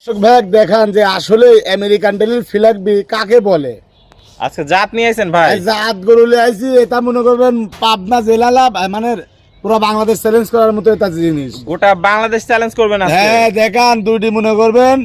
দর্শক ভাই দেখান যে আসলে আমেরিকান টেলির ফিলাকবি কাকে বলে। আজকে জাত নিয়ে আইছেন ভাই? জাত গরু লিয়ে আইছি, এটা মনে করবেন পাবনা জেলা লাভ মানে পুরো বাংলাদেশ চ্যালেঞ্জ করার মতো এটা জিনিস। গোটা বাংলাদেশ চ্যালেঞ্জ করবেন আজকে? হ্যাঁ দেখান, দুইটি মনে করবেন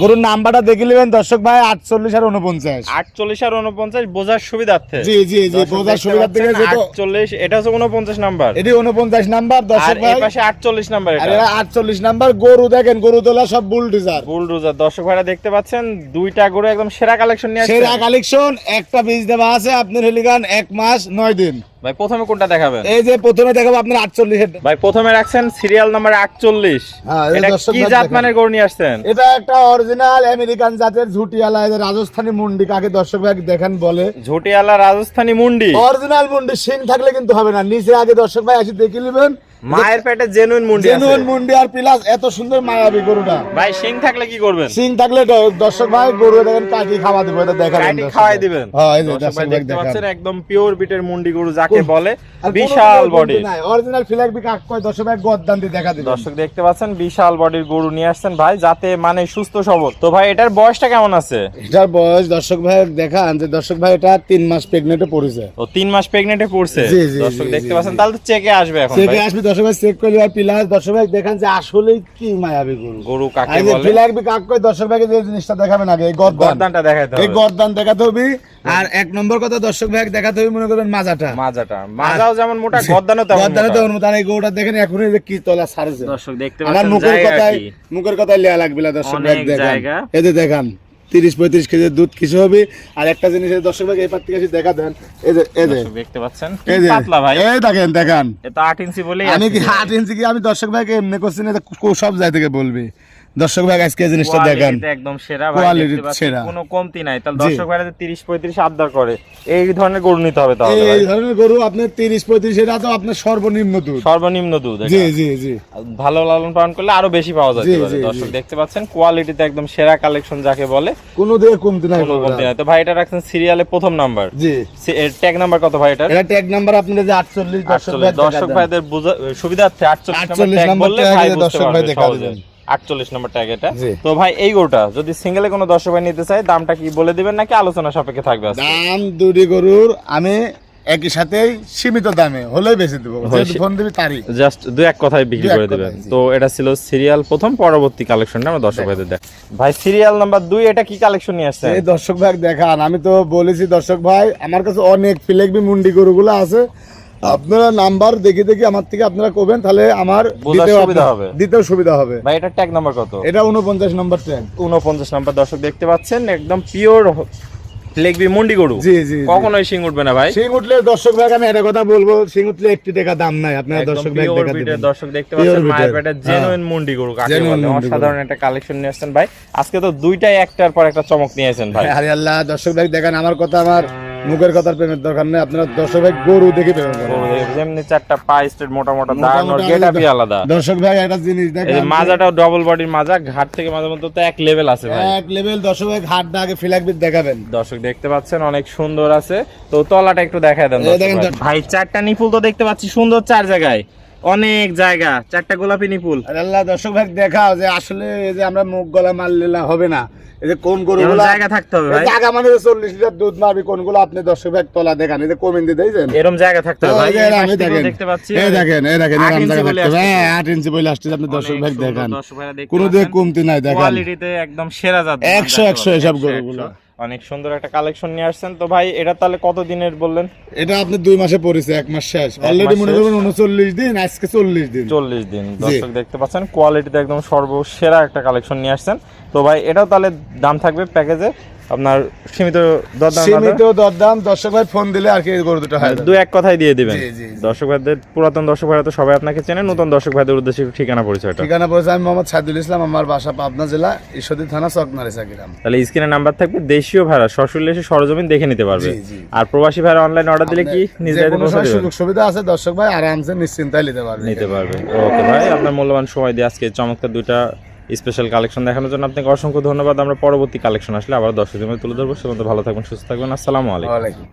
গরুর নাম্বারটা দেখে নেবেন দর্শক ভাই, 48 আর 49। 48 আর 49 বোঝার সুবিধার্থে। জি জি জি, বোঝার সুবিধার্থে 48 এটা হচ্ছে 49 নাম্বার। এটি 49 নাম্বার দর্শক ভাই, আর এই পাশে 48 নাম্বার। এটা 48 নাম্বার। গরু দেখেন, গরু তোলা সব বুলডোজার। বুলডোজার দর্শক ভাইরা দেখতে পাচ্ছেন, দুইটা গরু একদম সেরা কালেকশন নিয়ে আসছে। সেরা কালেকশন, একটা বীজ দেওয়া আছে আপনার হেলিগান 1 মাস 9 দিন। ভাই প্রথমে কোনটা দেখাবেন? এই যে প্রথমে দেখাবো আপনার 48। ভাই প্রথমে রাখছেন সিরিয়াল নাম্বার 48। হ্যাঁ, এটা কি জাত মানের গরু নিয়ে আসছেন? এটা একটা অরিজিনাল আমেরিকান জাতের ঝুটিয়ালা, এদের রাজস্থানী মুন্ডি কাকে দর্শক ভাই দেখেন বলে। ঝুটিয়ালা রাজস্থানী মুন্ডি, অরিজিনাল মুন্ডি। সিং থাকলে কিন্তু হবে না, নিচে আগে দর্শক ভাই এসে দেখে নেবেন। মায়ের পেটে জেনুইন মুন্ডি আছে। জেনুইন মুন্ডি আর প্লাস এত সুন্দর মায়াবী গরুটা। ভাই সিং থাকলে কি করবেন? সিং থাকলে দর্শক ভাই গরু দেখেন কাটি খাওয়া দেবো, এটা দেখাবেন। কাটি খাওয়াই দিবেন। হ্যাঁ এই যে দর্শক দর্শক ভাই ভাই দেখতে দেখেন, পাচ্ছেন একদম পিওর বিটের মুন্ডি গরু যাকে বলে, আর বিশাল বডি। অরিজিনাল ফিলাকবি কাক কয় দর্শক ভাই গদ্দান দিয়ে দেখা দিবেন। দর্শক দেখতে পাচ্ছেন বিশাল বডির গরু নিয়ে আসছেন ভাই, যাতে মানে সুস্থ সবল। তো ভাই এটার বয়সটা কেমন আছে? এটার বয়স দর্শক ভাই দেখান যে দর্শক ভাই এটা 3 মাস প্রেগনেন্টে পড়েছে। ও 3 মাস প্রেগনেন্টে পড়ছে। জি, জি, দর্শক জি, দেখতে জি, পাচ্ছেন, জি। তাহলে তো চেকে আসবে এখন চেকে ভাই। আসবে দর্শক ভাই, চেক করলে আর প্লাস দর্শক ভাই দেখান যে আসলেই কি মায়াবী গরু। গরু কাকে এই যে বলে? ফিলাকবি কাক কয় দর্শক ভাইকে যে জিনিসটা দেখাবেন আগে, এই গর্দানটা দেখাইতে এই হবে। গর্দান দেখাতে হবে। আর 1 নম্বর কথা দর্শক ভাই দেখাতে হবে মনে করেন মাজাটা। মাজাও যেমন মোটা, গর্দানও তেমন গর্দানও মোটা। তেমন মোটা। আর এই গরুটা দেখেন এখন এই যে কি তলা ছাড়ছে। দর্শক দেখতে আমার পাচ্ছেন মুখের জায়গা কথায় কি? মুখের কথায় লিয়া লাগবে না দর্শক ভাই অনেক দেখেন। জায়গা। এই যে দেখেন 30-35 কেজি দুধ কিছু হবে। আর একটা জিনিস এই দর্শক ভাই এই পার থেকে এসে দেখা দেন, এই যে দর্শক দেখতে পাচ্ছেন কি এই যে পাতলা ভাই। এই দেখেন দেখেন, এটা 8 ইঞ্চি বলেই আমি কি আসছে। 8 ইঞ্চি কি আমি দর্শক ভাইকে এমনি করছি না, সব জায়গা থেকে বলবি। দর্শক ভাই আজকে এই জিনিসটা দেখেন, কোয়ালিটিতে একদম সেরা ভাই, কোয়ালিটি দেখতে পাচ্ছেন সেরা। কোনো কমতি নাই। তাহলে জি। দর্শক ভাইরা 30-35 আবদার করে, এই ধরনের গরু নিতে হবে তাহলে ভাই। এই ধরনের গরু আপনার 30-35 এটা তো আপনার সর্বনিম্ন দুধ। সর্বনিম্ন দুধ এটা। জি জি জি, ভালো লালন পালন করলে আরো বেশি পাওয়া যেতে জি, পারে। জি, দর্শক জি। দেখতে পাচ্ছেন কোয়ালিটিতে একদম সেরা কালেকশন যাকে বলে, কোনো দিকে কমতি নাই কোনো গরুটার। কমতি নাই। তো ভাই এটা রাখছেন সিরিয়ালে প্রথম নাম্বার। জি, ট্যাগ নাম্বার কত ভাই এটার? এটা ট্যাগ নাম্বার আপনাদের যে 48 দর্শক ভাই 48। দর্শক ভাইদের সুবিধার্থে 48 নাম্বার 48 ট্যাগ নাম্বার বললে ট্যাগ ভাই এ বুঝতে দর্শক ভাই পারবে দেখা সহজে। দিবেন। 48 নাম্বার ট্যাগ এটা। জি। তো ভাই এই গরুটা যদি সিঙ্গেলে কোনো দর্শক ভাই নিতে চায়, দামটা কি বলে দিবেন নাকি আলোচনা সাপেক্ষে থাকবে আজকে? দাম দুটি গরুর আমি একই সাথেই সীমিত দামে হলেই বেশি দেবো, যদি ফোন দিবি তারই। জাস্ট দুই এক কথায় বিক্রি দুই এক করে দিবেন। কথায়, জি। তো এটা ছিল সিরিয়াল প্রথম, পরবর্তী কালেকশনটা আমরা দর্শক ভাইদের দেখ। ভাই সিরিয়াল নাম্বার 2 এটা কি কালেকশন নিয়ে আসছে? এই দর্শক ভাই দেখান, আমি তো বলেছি দর্শক ভাই আমার কাছে অনেক ফিলেকবি মুন্ডি গরুগুলো আছে। আপনারা নাম্বার দেখে দেখে আমার থেকে আপনারা করবেন, তাহলে আমার বোঝার সুবিধা হবে। দিতেও সুবিধা হবে। ভাই এটা ট্যাগ নাম্বার কত? এটা 49 নম্বর ট্যাগ। 49 নাম্বার। দর্শক দেখতে পাচ্ছেন একদম পিওর লেগবি মুন্ডি গরু। জি জি, কখনোই শিং উঠবে না ভাই। সিং উঠলে দর্শক ভাই আমি একটা কথা বলবো, সিং উঠলে 1 টাকা দাম নাই। আপনারা একদম দর্শক ভাই পিওর দেখা বিটের। দিবেন। দর্শক দেখতে পাচ্ছেন Pure মায়ের বিটের। পেটে জেনুইন মুন্ডি গরু কাকে Genuine বলে। মুন্ডি গরু। অসাধারণ একটা কালেকশন নিয়ে আসছেন ভাই। আজকে তো দুইটাই একটার পর একটা চমক নিয়ে আসেন ভাই। আরে আল্লাহ, দর্শক ভাই দেখেন আমার কথা, আমার মুখের কথার প্রেমের দরকার নেই। আপনারা দর্শক ভাই গরু দেখে প্রেম করেন। গরু দেখে যেমনি চারটা পা স্ট্রেট মোটা মোটা মোটা দাঁড়ানোর মোটা গেটআপই আলাদা। দর্শক ভাই একটা জিনিস এই যে দেখেন, মাজাটাও ডবল বডির মাজা, ঘাট থেকে মাঝে মধ্যে তো এক লেভেল আছে ভাই। এক লেভেল। দর্শক ভাই ঘাটটা আগে ফিলাকবি দেখাবেন। দর্শক দেখতে পাচ্ছেন অনেক সুন্দর আছে। তো তলাটা একটু দেখায় দেন এই দর্শক দেখেন ভাই। ভাই চারটা নিপুল তো দেখতে পাচ্ছি সুন্দর, 4 জায়গায় অনেক জায়গা, 4টা গোলাপি নিপুল। আরে আল্লাহ, দর্শক ভাই দেখাও যে আসলে এই যে আমরা মুখ গলা মারলে হবে না। এই যে কোন গরুগুলো জায়গা থাকতে হবে ভাই। জায়গা মানে 40 লিটার দুধ মারবি, কোনগুলো আপনি দর্শক ভাই তলা দেখান। এই যে কমেন্ট দিয়ে দেন, এরকম জায়গা থাকতে হবে ভাই। এই যে এই পাশ আমি থেকেও দেখেন, দেখতে পাচ্ছি এই দেখেন, এই দেখেন, 8 এরকম ইঞ্চি জায়গা বলে থাকতে হবে। আসছে। হ্যাঁ 8 ইঞ্চি বলে আসছে, আপনি দর্শক অনেক ভাই সুন্দর। দেখান, দর্শক ভাইরা দেখতে কোনো দিকে পাচ্ছেন। কমতি নাই দেখেন। কোয়ালিটিতে একদম সেরা জাত। 100 এসব 100, গরুগুলো। অনেক সুন্দর একটা কালেকশন নিয়ে আসছেন। তো ভাই এটা তাহলে কত দিনের বললেন? এটা আপনি 2 মাসে পড়েছে, 1 মাস শেষ অলরেডি। মনে করবেন 39 দিন, আজকে 40 দিন। 40 দিন। দর্শক দেখতে পাচ্ছেন কোয়ালিটিতে একদম সর্বসেরা একটা কালেকশন নিয়ে আসছেন। তো ভাই এটাও তাহলে দাম থাকবে প্যাকেজে আপনার সীমিত দরদাম? সীমিত দরদাম। দর্শক ভাই ফোন দিলে আর কি গরু দুটো হয়। দুই এক কথাই দিয়ে দিবেন। জি, জি, জি। দর্শক ভাইদের, পুরাতন দর্শক ভাইরা তো সবাই আপনাকে চেনে, নতুন দর্শক ভাইদের উদ্দেশ্যে একটু ঠিকানা পরিচয়টা। ঠিকানা পড়েছে, আমি মোহাম্মদ সাইদুল ইসলাম, আমার বাসা পাবনা জেলা ঈশ্বরদী থানা চকনারিচা গ্রাম। তাহলে স্ক্রিনে নাম্বার থাকবে, দেশীয় ভাড়া সরাসরি এসে সরজমিন দেখে নিতে পারবে। জি, জি। আর প্রবাসী ভাড়া অনলাইন অর্ডার দিলে কি নিজ যে দায়িত্বে কোনো পৌঁছে সময় দিবেন? সুযোগ সুবিধা আছে, দর্শক ভাই আরামসে নিশ্চিন্তায় নিতে পারবে। নিতে পারবে। ওকে ভাই, আপনার মূল্যবান সময় দিয়ে আজকে চমৎকার দুইটা স্পেশাল কালেকশন দেখানোর জন্য আপনাকে অসংখ্য ধন্যবাদ। আমরা পরবর্তী কালেকশন আসলে আবার দর্শকদের মধ্যে তুলে ধরবো। সে পর্যন্ত ভালো থাকবেন, সুস্থ থাকবেন। আসসালামু আলাইকুম। ওয়ালাইকুম।